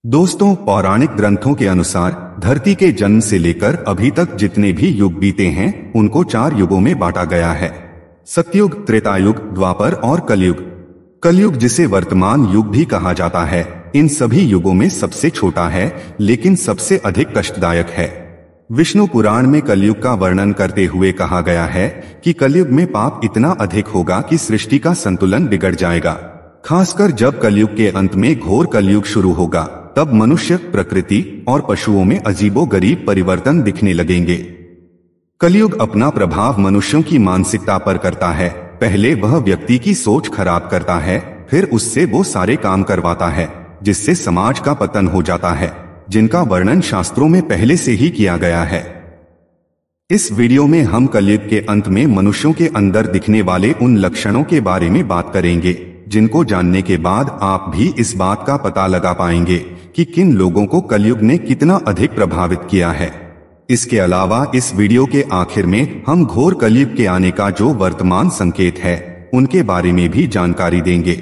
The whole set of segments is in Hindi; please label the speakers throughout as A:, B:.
A: दोस्तों, पौराणिक ग्रंथों के अनुसार धरती के जन्म से लेकर अभी तक जितने भी युग बीते हैं उनको 4 युगों में बांटा गया है। सतयुग, त्रेतायुग, द्वापर और कलयुग। कलयुग, जिसे वर्तमान युग भी कहा जाता है, इन सभी युगों में सबसे छोटा है लेकिन सबसे अधिक कष्टदायक है। विष्णु पुराण में कलयुग का वर्णन करते हुए कहा गया है कि कलयुग में पाप इतना अधिक होगा कि सृष्टि का संतुलन बिगड़ जाएगा। खासकर जब कलयुग के अंत में घोर कलयुग शुरू होगा, तब मनुष्य, प्रकृति और पशुओं में अजीबोगरीब परिवर्तन दिखने लगेंगे। कलयुग अपना प्रभाव मनुष्यों की मानसिकता पर करता है। पहले वह व्यक्ति की सोच खराब करता है, फिर उससे वो सारे काम करवाता है जिससे समाज का पतन हो जाता है, जिनका वर्णन शास्त्रों में पहले से ही किया गया है। इस वीडियो में हम कलयुग के अंत में मनुष्यों के अंदर दिखने वाले उन लक्षणों के बारे में बात करेंगे जिनको जानने के बाद आप भी इस बात का पता लगा पाएंगे कि किन लोगों को कलयुग ने कितना अधिक प्रभावित किया है। इसके अलावा इस वीडियो के आखिर में हम घोर कलयुग के आने का जो वर्तमान संकेत है उनके बारे में भी जानकारी देंगे।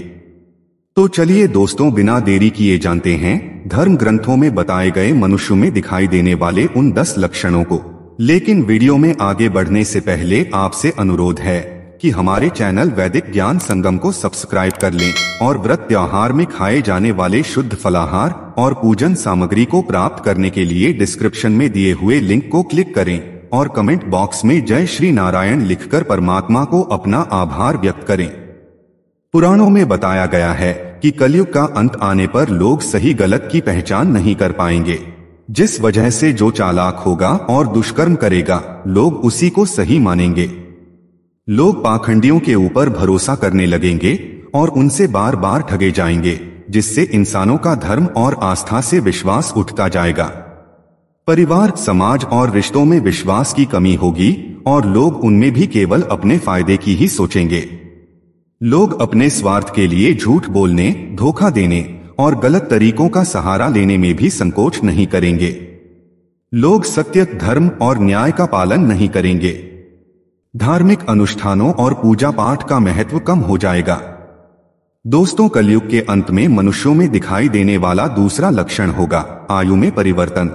A: तो चलिए दोस्तों, बिना देरी किए जानते हैं धर्म ग्रंथों में बताए गए मनुष्यों में दिखाई देने वाले उन 10 लक्षणों को। लेकिन वीडियो में आगे बढ़ने से पहले आपसे अनुरोध है कि हमारे चैनल वैदिक ज्ञान संगम को सब्सक्राइब कर लें और व्रत त्योहार में खाए जाने वाले शुद्ध फलाहार और पूजन सामग्री को प्राप्त करने के लिए डिस्क्रिप्शन में दिए हुए लिंक को क्लिक करें और कमेंट बॉक्स में जय श्री नारायण लिखकर परमात्मा को अपना आभार व्यक्त करें। पुराणों में बताया गया है कि कलयुग का अंत आने पर लोग सही गलत की पहचान नहीं कर पाएंगे, जिस वजह से जो चालाक होगा और दुष्कर्म करेगा लोग उसी को सही मानेंगे। लोग पाखंडियों के ऊपर भरोसा करने लगेंगे और उनसे बार बार ठगे जाएंगे, जिससे इंसानों का धर्म और आस्था से विश्वास उठता जाएगा। परिवार, समाज और रिश्तों में विश्वास की कमी होगी और लोग उनमें भी केवल अपने फायदे की ही सोचेंगे। लोग अपने स्वार्थ के लिए झूठ बोलने, धोखा देने और गलत तरीकों का सहारा लेने में भी संकोच नहीं करेंगे। लोग सत्य, धर्म और न्याय का पालन नहीं करेंगे। धार्मिक अनुष्ठानों और पूजा पाठ का महत्व कम हो जाएगा। दोस्तों, कलयुग के अंत में मनुष्यों में दिखाई देने वाला दूसरा लक्षण होगा आयु में परिवर्तन।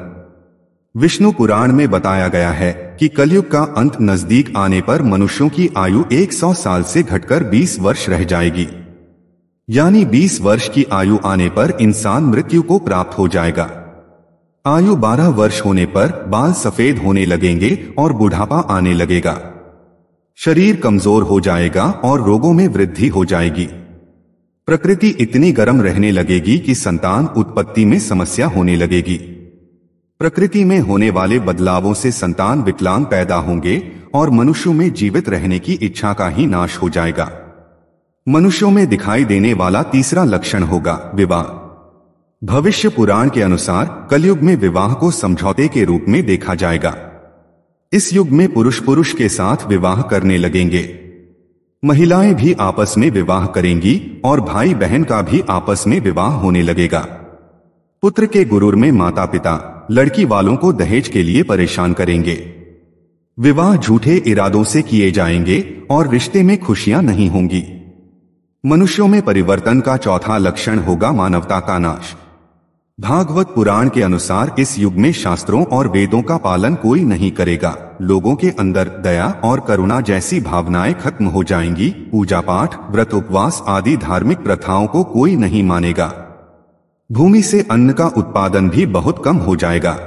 A: विष्णु पुराण में बताया गया है कि कलयुग का अंत नजदीक आने पर मनुष्यों की आयु 100 साल से घटकर 20 वर्ष रह जाएगी। यानी 20 वर्ष की आयु आने पर इंसान मृत्यु को प्राप्त हो जाएगा। आयु 12 वर्ष होने पर बाल सफेद होने लगेंगे और बुढ़ापा आने लगेगा। शरीर कमजोर हो जाएगा और रोगों में वृद्धि हो जाएगी। प्रकृति इतनी गर्म रहने लगेगी कि संतान उत्पत्ति में समस्या होने लगेगी। प्रकृति में होने वाले बदलावों से संतान विकलांग पैदा होंगे और मनुष्यों में जीवित रहने की इच्छा का ही नाश हो जाएगा। मनुष्यों में दिखाई देने वाला तीसरा लक्षण होगा विवाह। भविष्य पुराण के अनुसार कलयुग में विवाह को समझौते के रूप में देखा जाएगा। इस युग में पुरुष पुरुष के साथ विवाह करने लगेंगे। महिलाएं भी आपस में विवाह करेंगी और भाई बहन का भी आपस में विवाह होने लगेगा। पुत्र के गुरूर में माता पिता लड़की वालों को दहेज के लिए परेशान करेंगे। विवाह झूठे इरादों से किए जाएंगे और रिश्ते में खुशियां नहीं होंगी। मनुष्यों में परिवर्तन का चौथा लक्षण होगा मानवता का नाश। भागवत पुराण के अनुसार इस युग में शास्त्रों और वेदों का पालन कोई नहीं करेगा। लोगों के अंदर दया और करुणा जैसी भावनाएं खत्म हो जाएंगी। पूजा पाठ, व्रत, उपवास आदि धार्मिक प्रथाओं को कोई नहीं मानेगा। भूमि से अन्न का उत्पादन भी बहुत कम हो जाएगा।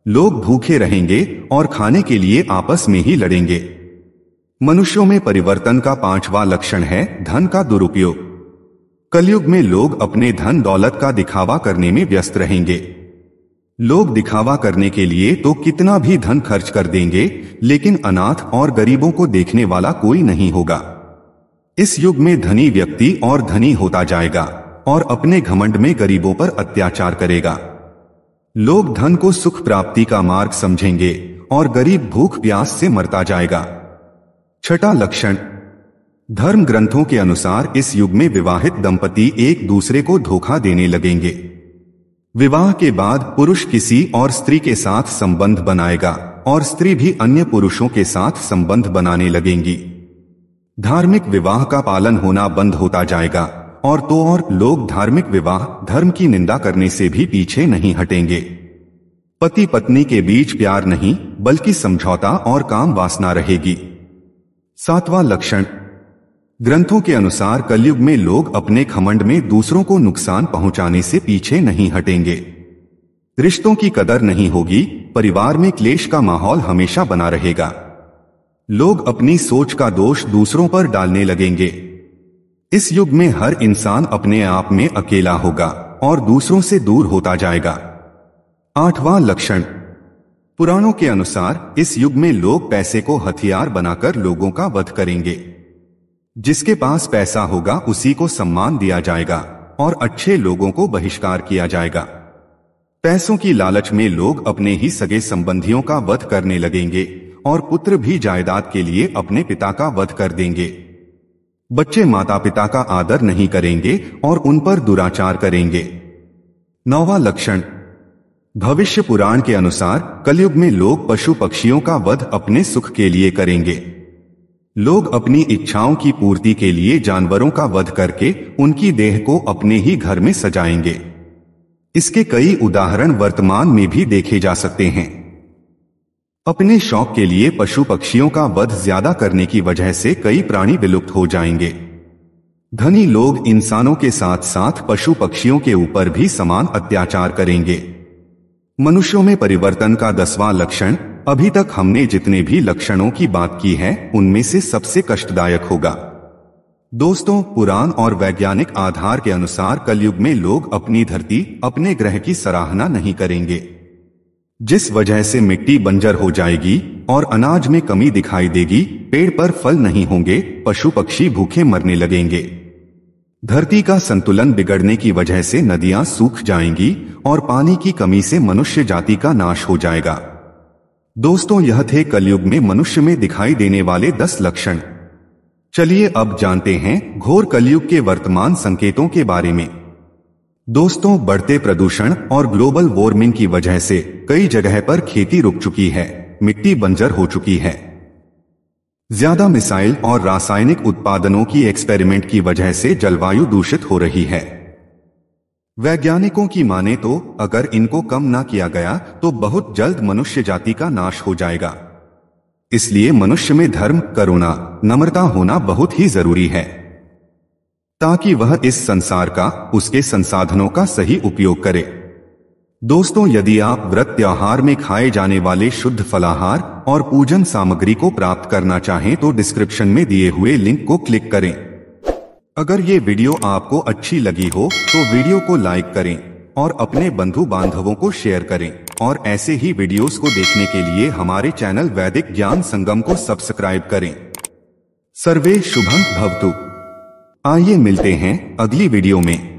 A: लोग भूखे रहेंगे और खाने के लिए आपस में ही लड़ेंगे। मनुष्यों में परिवर्तन का पांचवा लक्षण है धन का दुरुपयोग। कलयुग में लोग अपने धन दौलत का दिखावा करने में व्यस्त रहेंगे। लोग दिखावा करने के लिए तो कितना भी धन खर्च कर देंगे, लेकिन अनाथ और गरीबों को देखने वाला कोई नहीं होगा। इस युग में धनी व्यक्ति और धनी होता जाएगा और अपने घमंड में गरीबों पर अत्याचार करेगा। लोग धन को सुख प्राप्ति का मार्ग समझेंगे और गरीब भूख प्यास से मरता जाएगा। छठा लक्षण, धर्म ग्रंथों के अनुसार इस युग में विवाहित दंपति एक दूसरे को धोखा देने लगेंगे। विवाह के बाद पुरुष किसी और स्त्री के साथ संबंध बनाएगा और स्त्री भी अन्य पुरुषों के साथ संबंध बनाने लगेंगी। धार्मिक विवाह का पालन होना बंद होता जाएगा और तो और लोग धार्मिक विवाह धर्म की निंदा करने से भी पीछे नहीं हटेंगे। पति पत्नी के बीच प्यार नहीं बल्कि समझौता और काम वासना रहेगी। 7वां लक्षण, ग्रंथों के अनुसार कलयुग में लोग अपने घमंड में दूसरों को नुकसान पहुंचाने से पीछे नहीं हटेंगे। रिश्तों की कदर नहीं होगी, परिवार में क्लेश का माहौल हमेशा बना रहेगा। लोग अपनी सोच का दोष दूसरों पर डालने लगेंगे। इस युग में हर इंसान अपने आप में अकेला होगा और दूसरों से दूर होता जाएगा। 8वां लक्षण, पुराणों के अनुसार इस युग में लोग पैसे को हथियार बनाकर लोगों का वध करेंगे। जिसके पास पैसा होगा उसी को सम्मान दिया जाएगा और अच्छे लोगों को बहिष्कार किया जाएगा। पैसों की लालच में लोग अपने ही सगे संबंधियों का वध करने लगेंगे और पुत्र भी जायदाद के लिए अपने पिता का वध कर देंगे। बच्चे माता पिता का आदर नहीं करेंगे और उन पर दुराचार करेंगे। 9वां लक्षण, भविष्य पुराण के अनुसार कलयुग में लोग पशु पक्षियों का वध अपने सुख के लिए करेंगे। लोग अपनी इच्छाओं की पूर्ति के लिए जानवरों का वध करके उनकी देह को अपने ही घर में सजाएंगे। इसके कई उदाहरण वर्तमान में भी देखे जा सकते हैं। अपने शौक के लिए पशु पक्षियों का वध ज्यादा करने की वजह से कई प्राणी विलुप्त हो जाएंगे। धनी लोग इंसानों के साथ साथ पशु पक्षियों के ऊपर भी समान अत्याचार करेंगे। मनुष्यों में परिवर्तन का 10वां लक्षण, अभी तक हमने जितने भी लक्षणों की बात की है उनमें से सबसे कष्टदायक होगा। दोस्तों, पुराण और वैज्ञानिक आधार के अनुसार कलयुग में लोग अपनी धरती, अपने ग्रह की सराहना नहीं करेंगे, जिस वजह से मिट्टी बंजर हो जाएगी और अनाज में कमी दिखाई देगी। पेड़ पर फल नहीं होंगे, पशु पक्षी भूखे मरने लगेंगे। धरती का संतुलन बिगड़ने की वजह से नदियां सूख जाएंगी और पानी की कमी से मनुष्य जाति का नाश हो जाएगा। दोस्तों, यह थे कलयुग में मनुष्य में दिखाई देने वाले 10 लक्षण। चलिए अब जानते हैं घोर कलयुग के वर्तमान संकेतों के बारे में। दोस्तों, बढ़ते प्रदूषण और ग्लोबल वार्मिंग की वजह से कई जगह पर खेती रुक चुकी है, मिट्टी बंजर हो चुकी है। ज्यादा मिसाइल और रासायनिक उत्पादनों की एक्सपेरिमेंट की वजह से जलवायु दूषित हो रही है। वैज्ञानिकों की माने तो अगर इनको कम ना किया गया तो बहुत जल्द मनुष्य जाति का नाश हो जाएगा। इसलिए मनुष्य में धर्म, करुणा, नम्रता होना बहुत ही जरूरी है ताकि वह इस संसार का, उसके संसाधनों का सही उपयोग करे। दोस्तों, यदि आप व्रत त्योहार में खाए जाने वाले शुद्ध फलाहार और पूजन सामग्री को प्राप्त करना चाहें तो डिस्क्रिप्शन में दिए हुए लिंक को क्लिक करें। अगर ये वीडियो आपको अच्छी लगी हो तो वीडियो को लाइक करें और अपने बंधु बांधवों को शेयर करें और ऐसे ही वीडियोस को देखने के लिए हमारे चैनल वैदिक ज्ञान संगम को सब्सक्राइब करें। सर्वे शुभं भवतु। आइए मिलते हैं अगली वीडियो में।